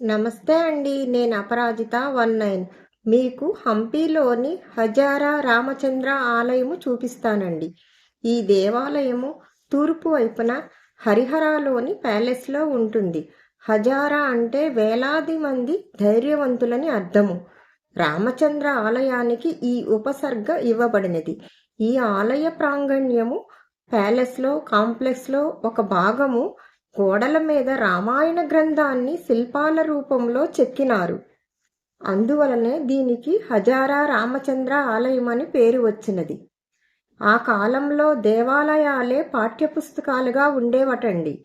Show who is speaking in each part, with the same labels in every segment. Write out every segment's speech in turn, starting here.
Speaker 1: నమస్తే అండి. నేను అపరాజిత 19. మీకు హంపీలోని హజారా రామచంద్ర ఆలయము చూపిస్తానండి. ఈ దేవాలయము తూర్పు వైపున హరిహరాలోని ప్యాలెస్లో ఉంటుంది. హజారా అంటే వేలాది మంది ధైర్యవంతులని అర్థము. రామచంద్ర ఆలయానికి ఈ ఉపసర్గ ఇవ్వబడినది. ఈ ఆలయ ప్రాంగణ్యము ప్యాలెస్లో కాంప్లెక్స్లో ఒక భాగము గోడల మీద రామాయణ గ్రంథాన్ని శిల్పాల రూపంలో చెక్కినారు. అందువలనే దీనికి హజారా రామచంద్ర ఆలయమని పేరు వచ్చినది. ఆ కాలంలో దేవాలయాలే పాఠ్యపుస్తకాలుగా ఉండేవటండి.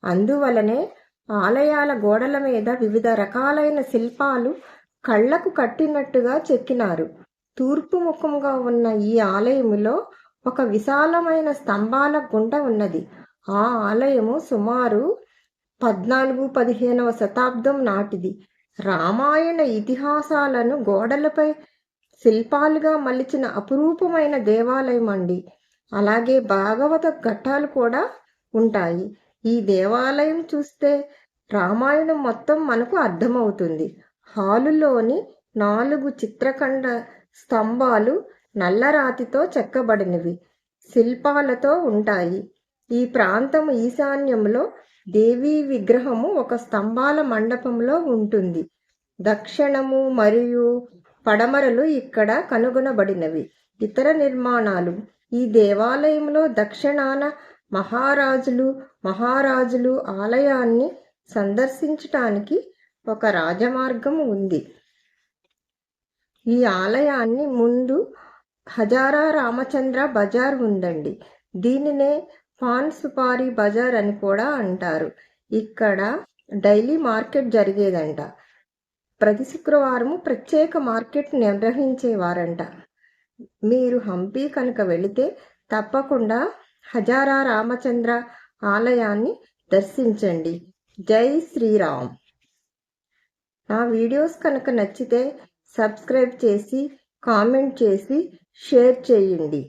Speaker 1: అందువలనే ఆలయాల గోడల మీద వివిధ రకాలైన శిల్పాలు కళ్లకు కట్టినట్టుగా చెక్కినారు. తూర్పు ముఖంగా ఉన్న ఈ ఆలయములో ఒక విశాలమైన స్తంభాల గుంట ఉన్నది. ఆ ఆలయము సుమారు 14-15వ శతాబ్దం నాటిది. రామాయణ ఇతిహాసాలను గోడలపై శిల్పాలుగా మలిచిన అపురూపమైన దేవాలయం అండి. అలాగే భాగవత ఘట్టాలు కూడా ఉంటాయి. ఈ దేవాలయం చూస్తే రామాయణం మొత్తం మనకు అర్థమవుతుంది. హాలులోని 4 చిత్రఖండ స్తంభాలు నల్లరాతితో చెక్కబడినవి శిల్పాలతో ఉంటాయి. ఈ ప్రాంతం ఈశాన్యంలో దేవీ విగ్రహము ఒక స్తంభాల మండపంలో ఉంటుంది. దక్షిణము మరియు పడమరలు ఇక్కడ కనుగొనబడినవి. ఇతర నిర్మాణాలు ఈ దేవాలయంలో దక్షిణాన మహారాజులు ఆలయాన్ని సందర్శించటానికి ఒక రాజమార్గం ఉంది. ఈ ఆలయాన్ని ముందు హజారా రామచంద్ర బజార్ ఉందండి. దీనినే పాన్ సుపారీ బజార్ అని కూడా అంటారు. ఇక్కడ డైలీ మార్కెట్ జరిగేదంట. ప్రతి శుక్రవారము ప్రత్యేక మార్కెట్ నిర్వహించేవారంట. మీరు హంపి కనుక వెళితే తప్పకుండా హజారా రామచంద్ర ఆలయాన్ని దర్శించండి. జై శ్రీరామ్. నా వీడియోస్ కనుక నచ్చితే సబ్స్క్రైబ్ చేసి కామెంట్ చేసి షేర్ చేయండి.